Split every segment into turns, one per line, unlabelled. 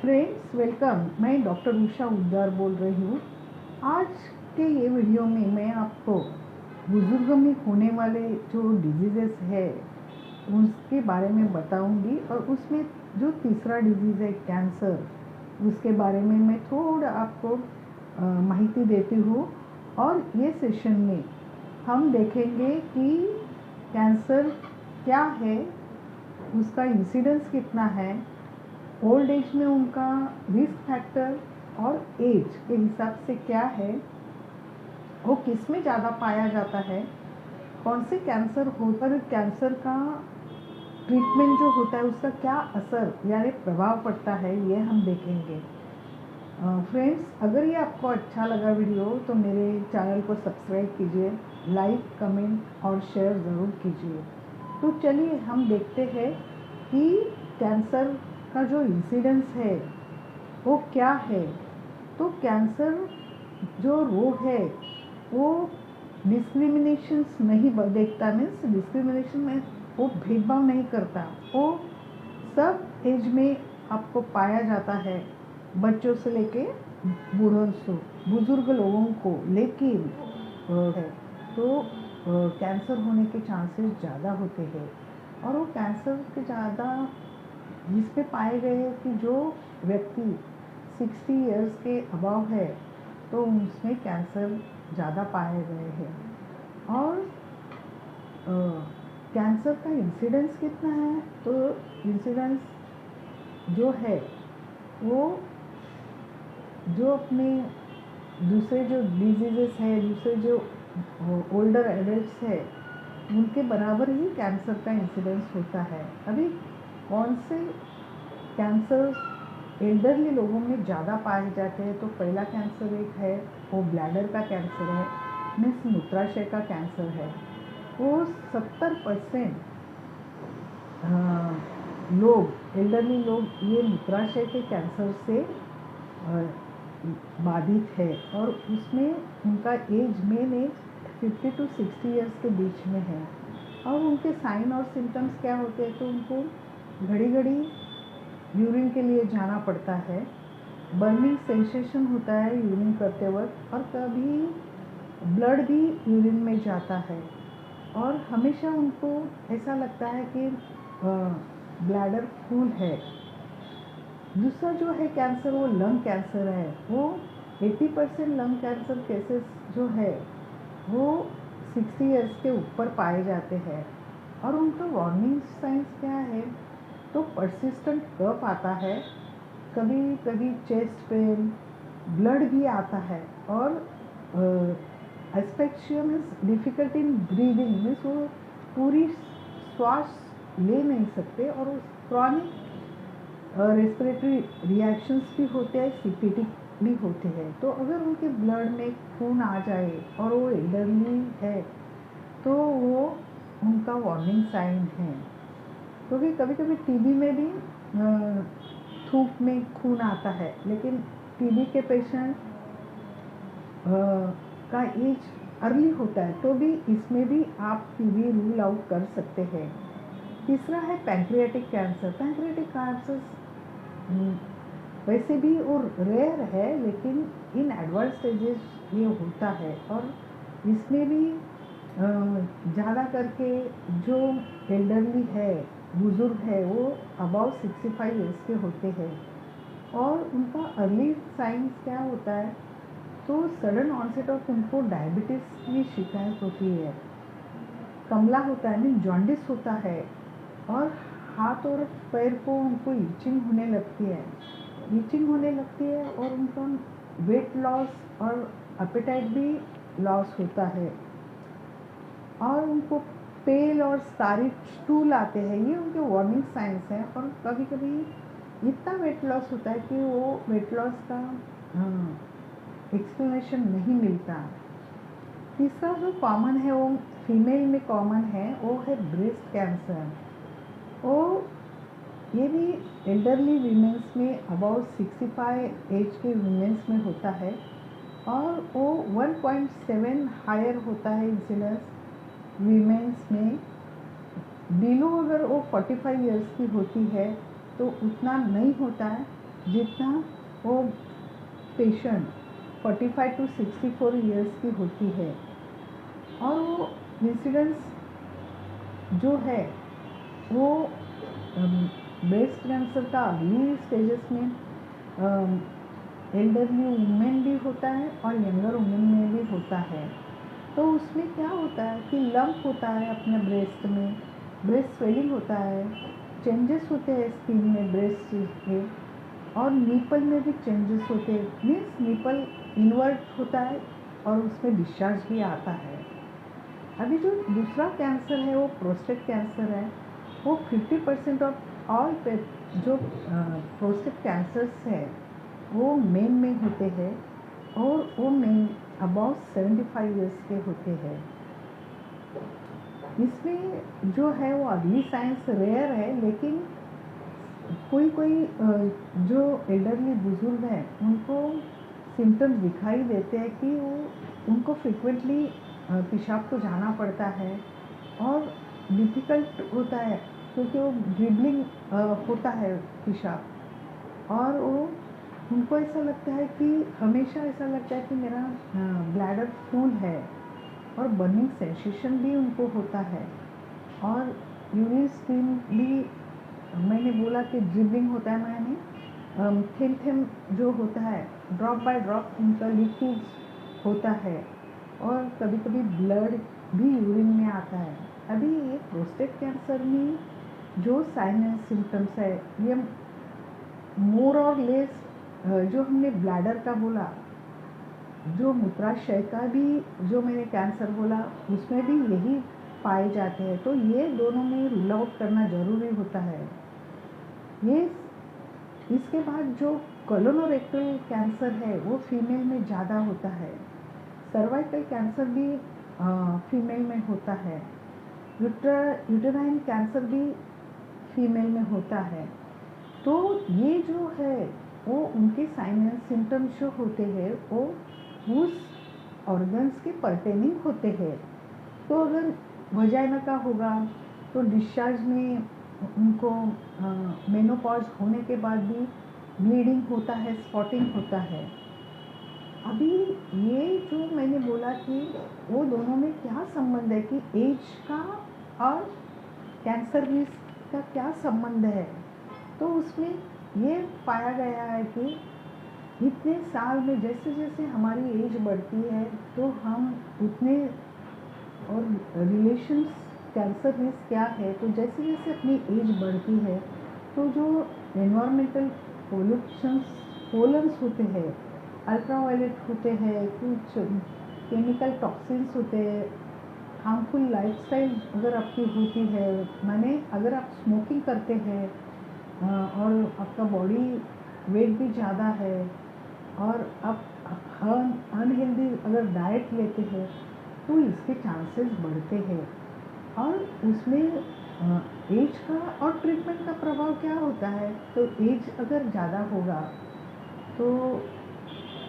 Friends welcome. मैं doctor Usha उद्गार बोल रही हूँ। आज के ये वीडियो में मैं आपको बुजुर्ग में होने वाले जो डिजीज़ेस है उसके बारे में बताऊंगी, और उसमें जो तीसरा डिजीज़ है कैंसर, उसके बारे में मैं थोड़ा आपको माहिती देती हूँ। और ये सेशन में हम देखेंगे कि कैंसर क्या है, उसका इंसिडेंस कितना है, ओल्ड एज में उनका रिस्क फैक्टर और एज के हिसाब से क्या है, वो किस में ज़्यादा पाया जाता है, कौन से कैंसर हो पर कैंसर का ट्रीटमेंट जो होता है उसका क्या असर यानी प्रभाव पड़ता है, ये हम देखेंगे। फ्रेंड्स, अगर ये आपको अच्छा लगा वीडियो तो मेरे चैनल को सब्सक्राइब कीजिए, लाइक कमेंट और शेयर ज़रूर कीजिए। तो चलिए हम देखते हैं कि कैंसर का जो इंसिडेंस है वो क्या है। तो कैंसर जो रोग है वो डिस्क्रिमिनेशंस नहीं देखता, मीन्स डिस्क्रिमिनेशन में वो भेदभाव नहीं करता, वो सब एज में आपको पाया जाता है, बच्चों से लेके बूढ़ों से बुजुर्ग लोगों को। लेकिन है तो कैंसर होने के चांसेस ज़्यादा होते हैं, और वो कैंसर के ज़्यादा जिस पे पाए गए हैं कि जो व्यक्ति 60 इयर्स के अबव है तो उसमें कैंसर ज़्यादा पाए गए हैं। और कैंसर का इंसिडेंस कितना है, तो इंसिडेंस जो है वो जो अपने दूसरे जो डिजीज़ेस है, दूसरे जो ओल्डर एडल्ट्स है उनके बराबर ही कैंसर का इंसिडेंस होता है। अभी कौन से कैंसर एल्डरली लोगों में ज़्यादा पाए जाते हैं, तो पहला कैंसर एक है वो ब्लैडर का कैंसर है, मीन्स मूत्राशय का कैंसर है। वो 70% लोग, एल्डरली लोग ये मूत्राशय के कैंसर से बाधित है, और उसमें उनका as mean age 50 to 60 years के बीच में है। और उनके साइन और सिम्टम्स क्या होते हैं, तो उनको घड़ी घड़ी यूरिन के लिए जाना पड़ता है, बर्निंग सेंसेशन होता है यूरिन करते वक्त, और कभी ब्लड भी यूरिन में जाता है, और हमेशा उनको ऐसा लगता है कि ब्लैडर फुल है। दूसरा जो है कैंसर वो लंग कैंसर है। वो 80% लंग कैंसर केसेस जो है वो 60 इयर्स के ऊपर पाए जाते हैं। और उनका वार्निंग साइंस क्या है, तो परसिस्टेंट कफ आता है, कभी कभी चेस्ट पेन, ब्लड भी आता है, और asphyxia means difficult in breathing, means वो पूरी श्वास ले नहीं सकते, और क्रॉनिक रेस्पिरेटरी रिएक्शंस भी होते हैं, सीपीटी भी होते हैं। तो अगर उनके ब्लड में खून आ जाए और वो एल्डरली है तो वो उनका वार्निंग साइन है। क्योंकि कभी कभी टीबी में भी थूक में खून आता है, लेकिन टीबी के पेशेंट का एज अर्ली होता है, तो भी इसमें भी आप टीबी रूल आउट कर सकते हैं। तीसरा है पैंक्रियाटिक कैंसर। पैंक्रियाटिक कैंसर वैसे भी वो रेयर है, लेकिन इन एडवांस स्टेजेस ये होता है, और इसमें भी ज़्यादा करके जो एल्डरली है, बुज़ुर्ग है, वो अबाउट 65 ईयर्स के होते हैं। और उनका अर्ली साइंस क्या होता है, तो सडन ऑनसेट ऑफ उनको डायबिटीज़ की शिकायत होती है, कमला होता है, मीन जॉन्डिस होता है, और हाथ और पैर को उनको ईचिंग होने लगती है, और उनका वेट लॉस और एपेटाइट भी लॉस होता है, और उनको पेल और सारी स्टूल आते हैं। ये उनके वार्निंग साइंस हैं। और कभी कभी इतना वेट लॉस होता है कि वो वेट लॉस का एक्सप्लेनेशन नहीं मिलता। तीसरा जो कॉमन है वो फीमेल में कॉमन है, वो है ब्रेस्ट कैंसर। वो ये भी एल्डरली वीमेंस में अबाउट 65 एज के वीमेंस में होता है, और वो 1.7 हायर होता है इंसिडेंस वीमेंस में। बिलो अगर वो 45 इयर्स की होती है तो उतना नहीं होता है, जितना वो पेशेंट 45 टू 64 ईयर्स की होती है। और वो इंसिडेंस जो है वो ब्रेस्ट कैंसर का अर्ली स्टेजेस में एल्डरली वुमेन भी होता है और यंगर वुमेन में भी होता है। तो उसमें क्या होता है कि लंप होता है अपने ब्रेस्ट में, ब्रेस्ट स्वेलिंग होता है, चेंजेस होते हैं स्किन में ब्रेस्ट के, और नीपल में भी चेंजेस होते हैं, मीन्स नीपल इन्वर्ट होता है और उसमें डिस्चार्ज भी आता है। अभी जो दूसरा कैंसर है वो प्रोस्टेट कैंसर है। वो 50% ऑफ ऑल जो प्रोस्टेट कैंसर्स है वो मेन में होते हैं, और वो मेन अबाउट 75 ईयर्स के होते हैं। इसमें जो है वो अर्ली साइंस रेयर है, लेकिन कोई कोई जो एल्डरली बुजुर्ग हैं उनको सिम्टम्स दिखाई देते हैं कि वो उनको फ्रिक्वेंटली पेशाब को जाना पड़ता है और डिफ़िकल्ट होता है क्योंकि वो ड्रिबलिंग होता है पेशाब, और वो उनको ऐसा लगता है कि हमेशा ऐसा लगता है कि मेरा ब्लैडर फुल है, और बर्निंग सेंसेशन भी उनको होता है, और यूरिन स्ट्रीम भी मैंने बोला कि ड्रिबलिंग होता है, मैंने थिम थिम जो होता है ड्रॉप बाय ड्रॉप उनका लीकेज होता है, और कभी कभी ब्लड भी यूरिन में आता है। अभी ये प्रोस्टेट कैंसर में जो साइन एंड सिम्टम्स है ये मोर और लेस जो हमने ब्लैडर का बोला, जो मूत्राशय का भी जो मैंने कैंसर बोला उसमें भी यही पाए जाते हैं। तो ये दोनों में रूल आउट करना ज़रूरी होता है। ये इसके बाद जो कोलोरेक्टल कैंसर है वो फीमेल में ज़्यादा होता है। सर्वाइकल कैंसर भी फीमेल में होता है। यूटेराइन कैंसर भी फीमेल में होता है। तो ये जो है वो उनके साइन एंड सिम्टम्स जो होते हैं वो उस ऑर्गन्स के परटेनिंग होते हैं। तो अगर वजाइना का होगा तो डिस्चार्ज में उनको मेनोपॉज होने के बाद भी ब्लीडिंग होता है, स्पॉटिंग होता है। अभी ये जो मैंने बोला कि वो दोनों में क्या संबंध है कि एज का और कैंसर रिस्क का क्या संबंध है, तो उसमें ये पाया गया है कि इतने साल में जैसे जैसे हमारी एज बढ़ती है तो हम उतने, और रिलेशंस कैंसर रिस्क क्या है, तो जैसे जैसे अपनी एज बढ़ती है तो जो एनवायरमेंटल पोलन्स होते हैं, अल्ट्रावायलेट होते हैं, कुछ केमिकल टॉक्सिन्स होते हैं, हार्मफुल लाइफस्टाइल अगर आपकी होती है, माने अगर आप स्मोकिंग करते हैं और आपका बॉडी वेट भी ज़्यादा है और आप अनहेल्दी अगर डाइट लेते हैं तो इसके चांसेस बढ़ते हैं। और उसमें एज का और ट्रीटमेंट का प्रभाव क्या होता है, तो एज अगर ज़्यादा होगा तो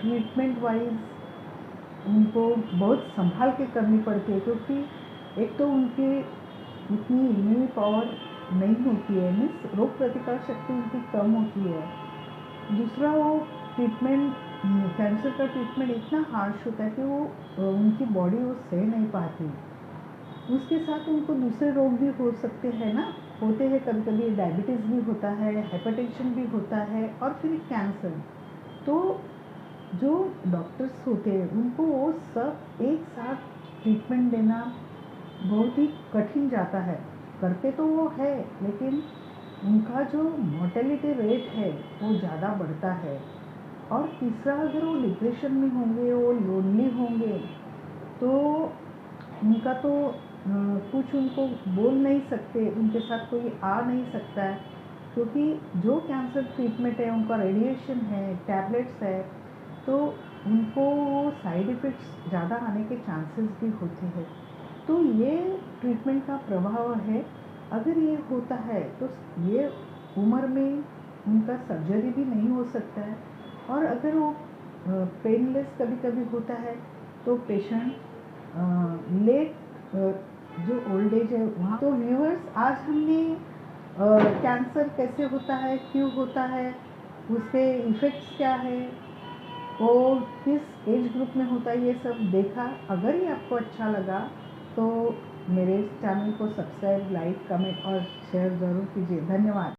ट्रीटमेंट वाइज उनको बहुत संभाल के करनी पड़ती है, क्योंकि एक तो उनकी उतनी इम्यूनिटी पावर नहीं होती है, मीन्स रोग प्रतिकार शक्ति उनकी कम होती है। दूसरा वो ट्रीटमेंट, कैंसर का ट्रीटमेंट इतना हार्श होता है कि वो उनकी बॉडी वो सह नहीं पाती। उसके साथ उनको दूसरे रोग भी हो सकते हैं ना, होते हैं कभी कभी, डायबिटीज़ भी होता है, हाइपरटेंशन भी होता है, और फिर कैंसर। तो जो डॉक्टर्स होते हैं उनको वो सब एक साथ ट्रीटमेंट देना बहुत ही कठिन जाता है। करते तो वो है लेकिन उनका जो मोर्टेलिटी रेट है वो ज़्यादा बढ़ता है। और तीसरा, अगर वो डिप्रेशन में होंगे, वो लोनली होंगे, तो उनका तो कुछ उनको बोल नहीं सकते, उनके साथ कोई आ नहीं सकता है, क्योंकि जो कैंसर ट्रीटमेंट है उनका रेडिएशन है, टैबलेट्स है, तो उनको साइड इफ़ेक्ट्स ज़्यादा आने के चांसेस भी होते हैं। तो ये ट्रीटमेंट का प्रभाव है। अगर ये होता है तो ये उम्र में उनका सर्जरी भी नहीं हो सकता है, और अगर वो पेनलेस कभी कभी होता है तो पेशेंट लेट जो ओल्ड एज है वहाँ। तो व्यूअर्स, आज हमने कैंसर कैसे होता है, क्यों होता है, उसके इफ़ेक्ट्स क्या है और किस एज ग्रुप में होता है, ये सब देखा। अगर ये आपको अच्छा लगा तो मेरे चैनल को सब्सक्राइब, लाइक, कमेंट और शेयर ज़रूर कीजिए। धन्यवाद।